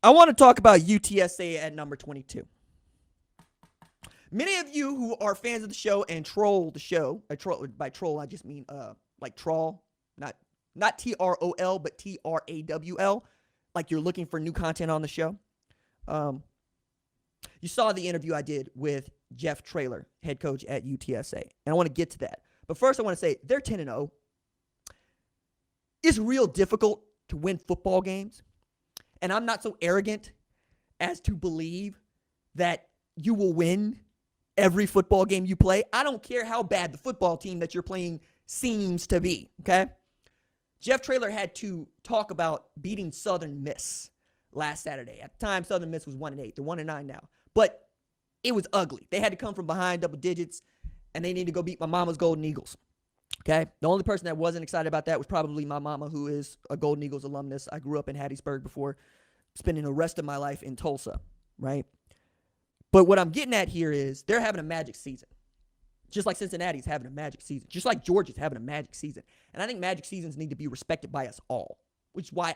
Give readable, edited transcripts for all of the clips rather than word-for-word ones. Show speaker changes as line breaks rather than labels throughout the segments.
I want to talk about UTSA at number 22. Many of you who are fans of the show and troll the show, by troll I just mean like troll, not TROL, but TRAWL, like you're looking for new content on the show. You saw the interview I did with Jeff Traylor, head coach at UTSA, and I want to get to that. But first, I want to say they're 10-0. It's real difficult to win football games, and I'm not so arrogant as to believe that you will win every football game you play. I don't care how bad the football team that you're playing seems to be, okay? Jeff Traylor had to talk about beating Southern Miss last Saturday. At the time, Southern Miss was 1-8. They're 1-9 now. But it was ugly. They had to come from behind double digits, and they need to go beat my mama's Golden Eagles, okay? The only person that wasn't excited about that was probably my mama, who is a Golden Eagles alumnus. I grew up in Hattiesburg before spending the rest of my life in Tulsa, right? But what I'm getting at here is they're having a magic season. Just like Cincinnati's having a magic season. Just like Georgia's having a magic season. And I think magic seasons need to be respected by us all, which is why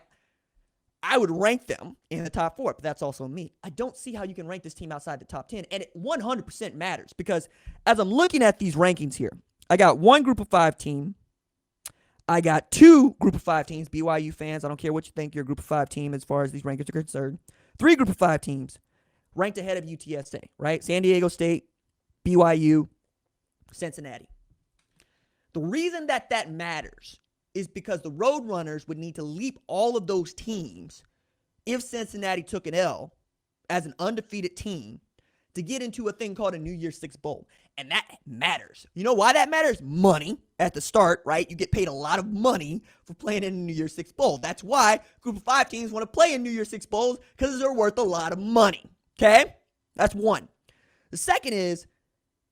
I would rank them in the top 4, but that's also me. I don't see how you can rank this team outside the top 10, and it 100% matters because as I'm looking at these rankings here, I got one group of 5 team. I got 2 group of 5 teams, BYU fans. I don't care what you think, you're a group of 5 team as far as these rankings are concerned. 3 group of 5 teams ranked ahead of UTSA, right? San Diego State, BYU, Cincinnati. The reason that matters is because the Roadrunners would need to leap all of those teams if Cincinnati took an L as an undefeated team to get into a thing called a New Year's Six Bowl. And that matters. You know why that matters? Money at the start, right? You get paid a lot of money for playing in a New Year's Six Bowl. That's why group of 5 teams want to play in New Year's Six Bowls, because they're worth a lot of money. Okay? That's one. The second is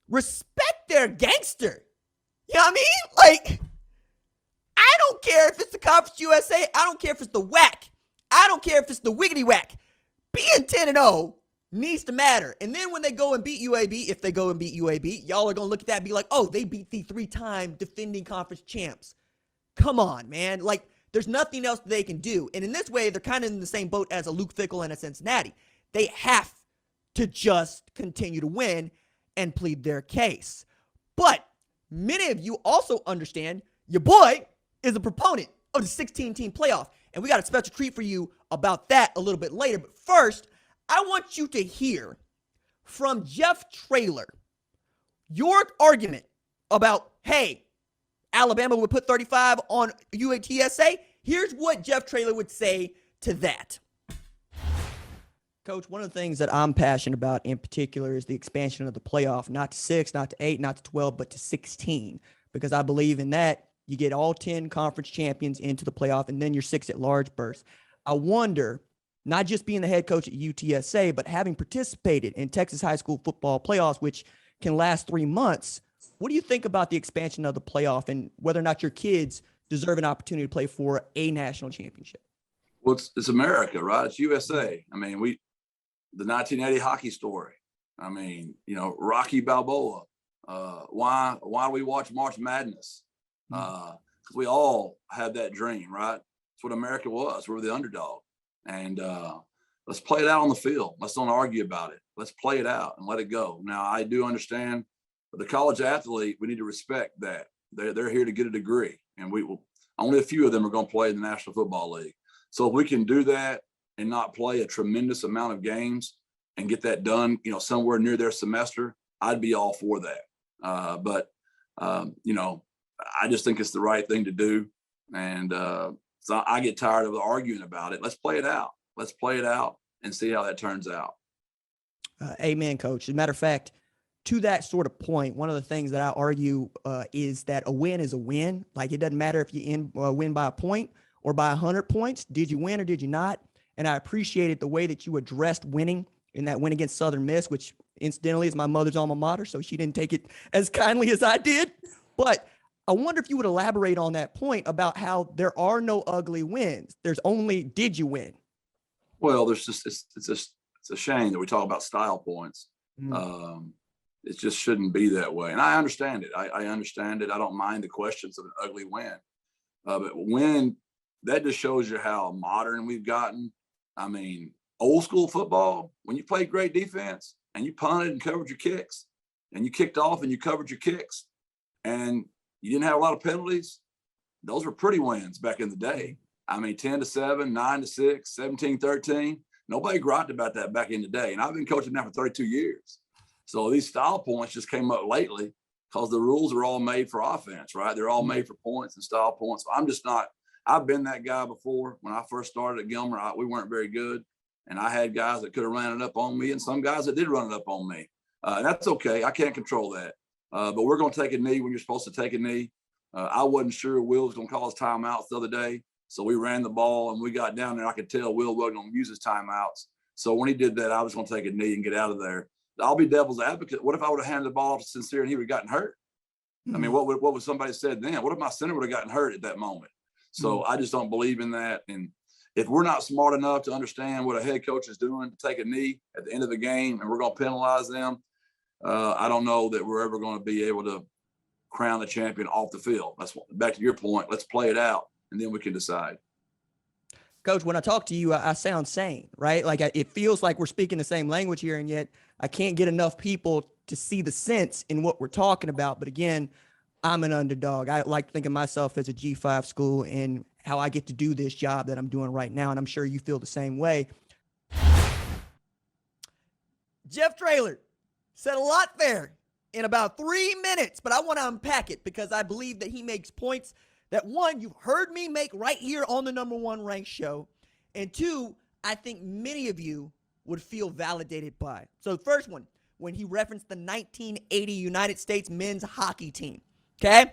respect their gangster. You know what I mean? Like, I don't care if it's the Conference USA. I don't care if it's the WAC. I don't care if it's the Wiggity Whack. Being 10-0 needs to matter. And then when they go and beat UAB, if they go and beat UAB, y'all are going to look at that and be like, oh, they beat the 3-time defending conference champs. Come on, man. Like, there's nothing else they can do. And in this way, they're kind of in the same boat as a Luke Fickell and a Cincinnati. They have to just continue to win and plead their case. But many of you also understand your boy is a proponent of the 16-team playoff. And we got a special treat for you about that a little bit later. But first, I want you to hear from Jeff Traylor your argument about, hey, Alabama would put 35 on UTSA. Here's what Jeff Traylor would say to that. Coach, one of the things that I'm passionate about in particular is the expansion of the playoff, not to 6, not to 8, not to 12, but to 16, because I believe in that. You get all 10 conference champions into the playoff, and then your 6 at large burst. I wonder, not just being the head coach at UTSA, but having participated in Texas high school football playoffs, which can last 3 months, what do you think about the expansion of the playoff and whether or not your kids deserve an opportunity to play for a national championship?
Well, it's America, right? It's USA. I mean, the 1980 hockey story. I mean, Rocky Balboa. Why do we watch March Madness? Because we all had that dream, right? That's what America was. We were the underdog. And let's play it out on the field. Let's don't argue about it. Let's play it out and let it go. Now, I do understand the college athlete, we need to respect that. They're here to get a degree. And only a few of them are going to play in the National Football League. So if we can do that and not play a tremendous amount of games and get that done, somewhere near their semester, I'd be all for that. But I just think it's the right thing to do. And so I get tired of arguing about it. Let's play it out. Let's play it out and see how that turns out.
Amen, Coach. As a matter of fact, to that sort of point, one of the things that I argue is that a win is a win. Like, it doesn't matter if you win by a point or by 100 points. Did you win or did you not? And I appreciated the way that you addressed winning in that win against Southern Miss, which incidentally is my mother's alma mater, so she didn't take it as kindly as I did. But I wonder if you would elaborate on that point about how there are no ugly wins. There's only, did you win?
Well, it's a shame that we talk about style points. It just shouldn't be that way. And I understand it. I understand it. I don't mind the questions of an ugly win. But when that just shows you how modern we've gotten. I mean, old school football, when you played great defense and you punted and covered your kicks and you kicked off and you covered your kicks and you didn't have a lot of penalties, those were pretty wins back in the day. I mean, 10-7, 9-6, 17-13. Nobody griped about that back in the day. And I've been coaching now for 32 years. So these style points just came up lately because the rules are all made for offense, right? They're all made for points and style points. I'm just not, I've been that guy before. When I first started at Gilmer, we weren't very good. And I had guys that could have ran it up on me and some guys that did run it up on me. And that's okay. I can't control that. But we're going to take a knee when you're supposed to take a knee. I wasn't sure Will was going to call his timeouts the other day. So we ran the ball and we got down there. I could tell Will wasn't going to use his timeouts. So when he did that, I was going to take a knee and get out of there. I'll be devil's advocate. What if I would have handed the ball to Sincere and he would have gotten hurt? I mean, what would somebody said then? What if my center would have gotten hurt at that moment? So I just don't believe in that. And if we're not smart enough to understand what a head coach is doing to take a knee at the end of the game and we're going to penalize them, I don't know that we're ever going to be able to crown the champion off the field. That's back to your point. Let's play it out, and then we can decide.
Coach, when I talk to you, I sound sane, right? Like it feels like we're speaking the same language here, and yet I can't get enough people to see the sense in what we're talking about. But again, I'm an underdog. I like to think of myself as a G5 school and how I get to do this job that I'm doing right now, and I'm sure you feel the same way. Jeff Traylor said a lot there in about 3 minutes, but I want to unpack it because I believe that he makes points that, one, you've heard me make right here on the number one ranked show, and two, I think many of you would feel validated by. So the first one, when he referenced the 1980 United States men's hockey team, okay?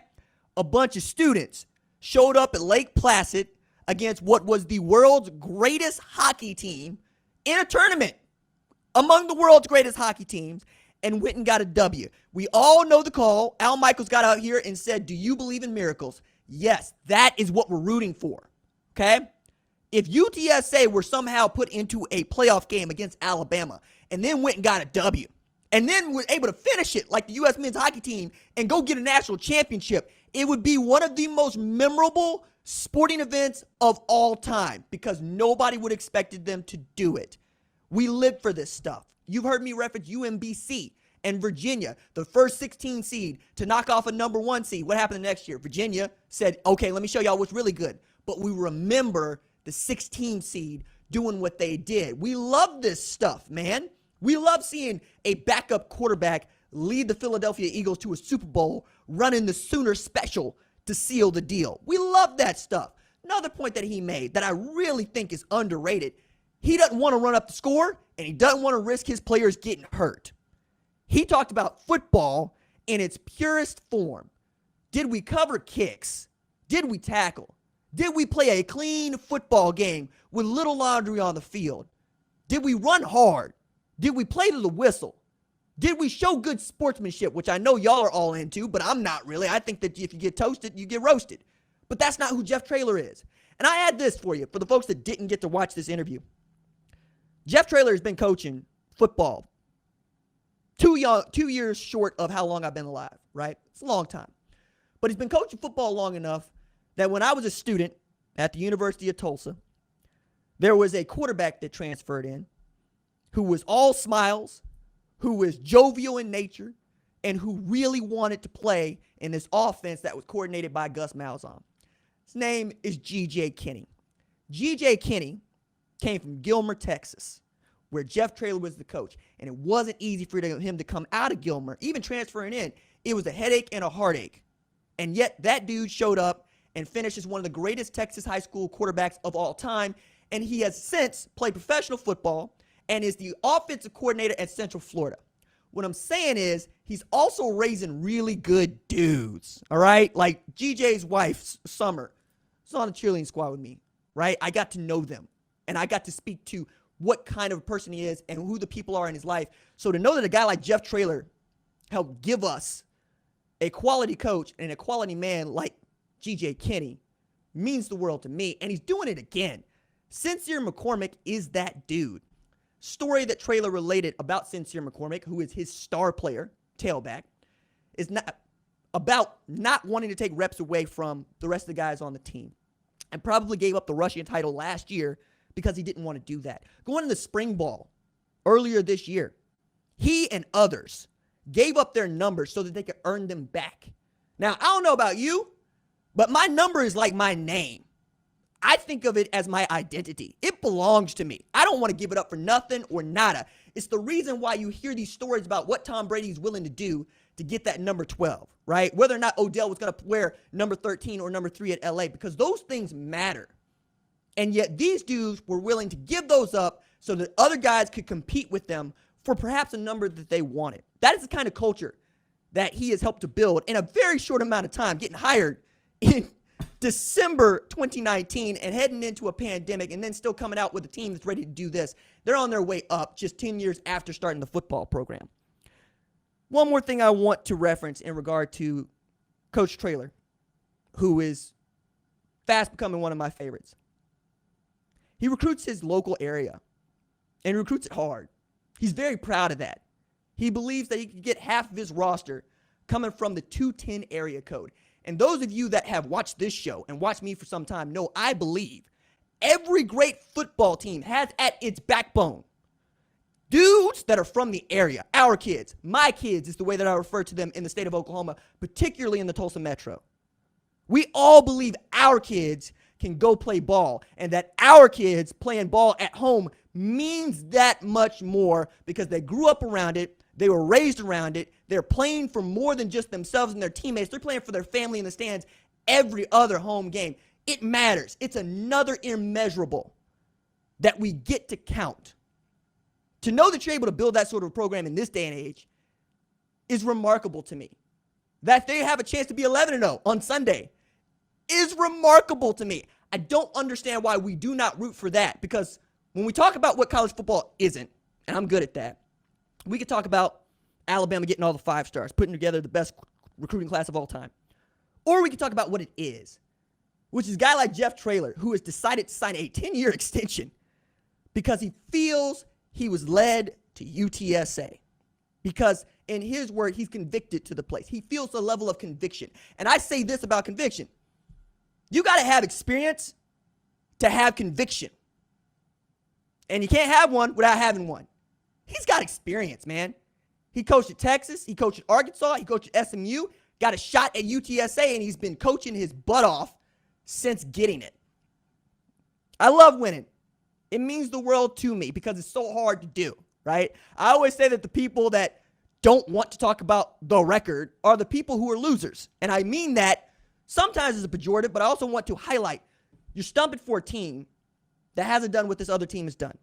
A bunch of students showed up at Lake Placid against what was the world's greatest hockey team in a tournament among the world's greatest hockey teams, and went and got a W. We all know the call. Al Michaels got out here and said, do you believe in miracles? Yes, that is what we're rooting for, okay? If UTSA were somehow put into a playoff game against Alabama and then went and got a W and then were able to finish it like the U.S. men's hockey team and go get a national championship, it would be one of the most memorable sporting events of all time because nobody would have expected them to do it. We live for this stuff. You've heard me reference UMBC and Virginia, the first 16 seed to knock off a number one seed. What happened the next year? Virginia said, okay, let me show y'all what's really good. But we remember the 16 seed doing what they did. We love this stuff, man. We love seeing a backup quarterback lead the Philadelphia Eagles to a Super Bowl, running the Sooner special to seal the deal. We love that stuff. Another point that he made that I really think is underrated, he doesn't want to run up the score, and he doesn't want to risk his players getting hurt. He talked about football in its purest form. Did we cover kicks? Did we tackle? Did we play a clean football game with little laundry on the field? Did we run hard? Did we play to the whistle? Did we show good sportsmanship, which I know y'all are all into, but I'm not really. I think that if you get toasted, you get roasted. But that's not who Jeff Traylor is. And I add this for you, for the folks that didn't get to watch this interview. Jeff Traylor has been coaching football 2 years short of how long I've been alive, right? It's a long time. But he's been coaching football long enough that when I was a student at the University of Tulsa, there was a quarterback that transferred in who was all smiles, who was jovial in nature, and who really wanted to play in this offense that was coordinated by Gus Malzahn. His name is G.J. Kinney. G.J. Kinney came from Gilmer, Texas, where Jeff Traylor was the coach. And it wasn't easy for him to come out of Gilmer, even transferring in. It was a headache and a heartache. And yet that dude showed up and finished as one of the greatest Texas high school quarterbacks of all time. And he has since played professional football and is the offensive coordinator at Central Florida. What I'm saying is he's also raising really good dudes, all right? Like GJ's wife, Summer, was on the cheerleading squad with me, right? I got to know them, and I got to speak to what kind of person he is and who the people are in his life. So to know that a guy like Jeff Traylor helped give us a quality coach and a quality man like G.J. Kinney means the world to me, and he's doing it again. Sincere McCormick is that dude. Story that Traylor related about Sincere McCormick, who is his star player, tailback, is not about not wanting to take reps away from the rest of the guys on the team, and probably gave up the rushing title last year because he didn't want to do that. Going into spring ball earlier this year, he and others gave up their numbers so that they could earn them back. Now, I don't know about you, but my number is like my name. I think of it as my identity. It belongs to me. I don't want to give it up for nothing or nada. It's the reason why you hear these stories about what Tom Brady is willing to do to get that number 12, right? Whether or not Odell was going to wear number 13 or number 3 at LA, because those things matter. And yet these dudes were willing to give those up so that other guys could compete with them for perhaps a number that they wanted. That is the kind of culture that he has helped to build in a very short amount of time, getting hired in December 2019 and heading into a pandemic and then still coming out with a team that's ready to do this. They're on their way up just 10 years after starting the football program. One more thing I want to reference in regard to Coach Traylor, who is fast becoming one of my favorites. He recruits his local area and recruits it hard. He's very proud of that. He believes that he can get half of his roster coming from the 210 area code. And those of you that have watched this show and watched me for some time know I believe every great football team has at its backbone dudes that are from the area. Our kids, my kids is the way that I refer to them in the state of Oklahoma, particularly in the Tulsa Metro. We all believe our kids can go play ball and that our kids playing ball at home means that much more because they grew up around it. They were raised around it. They're playing for more than just themselves and their teammates. They're playing for their family in the stands every other home game. It matters. It's another immeasurable that we get to count. To know that you're able to build that sort of program in this day and age is remarkable to me. That they have a chance to be 11-0 on Sunday is remarkable to me. I don't understand why we do not root for that, because when we talk about what college football isn't, and I'm good at that, we could talk about Alabama getting all the 5 stars, putting together the best recruiting class of all time. Or we could talk about what it is, which is a guy like Jeff Traylor, who has decided to sign a 10-year extension because he feels he was led to UTSA. Because in his word, he's convicted to the place. He feels a level of conviction. And I say this about conviction. You got to have experience to have conviction. And you can't have one without having one. He's got experience, man. He coached at Texas. He coached at Arkansas. He coached at SMU. Got a shot at UTSA, and he's been coaching his butt off since getting it. I love winning. It means the world to me because it's so hard to do, right? I always say that the people that don't want to talk about the record are the people who are losers. And I mean that sometimes as a pejorative, but I also want to highlight you're stumping for a team that hasn't done what this other team has done.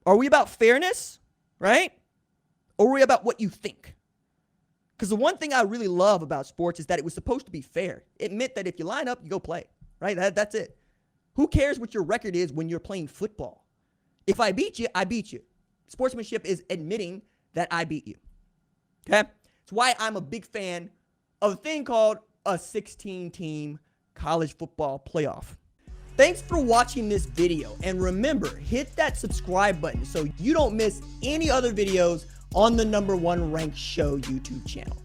Are we about fairness, right? Or are we about what you think? Because the one thing I really love about sports is that it was supposed to be fair. It meant that if you line up, you go play, right? That's it. Who cares what your record is when you're playing football? If I beat you, I beat you. Sportsmanship is admitting that I beat you. Okay? It's why I'm a big fan of a thing called a 16-team college football playoff. Thanks for watching this video. And remember, hit that subscribe button so you don't miss any other videos on the #1 ranked show YouTube channel.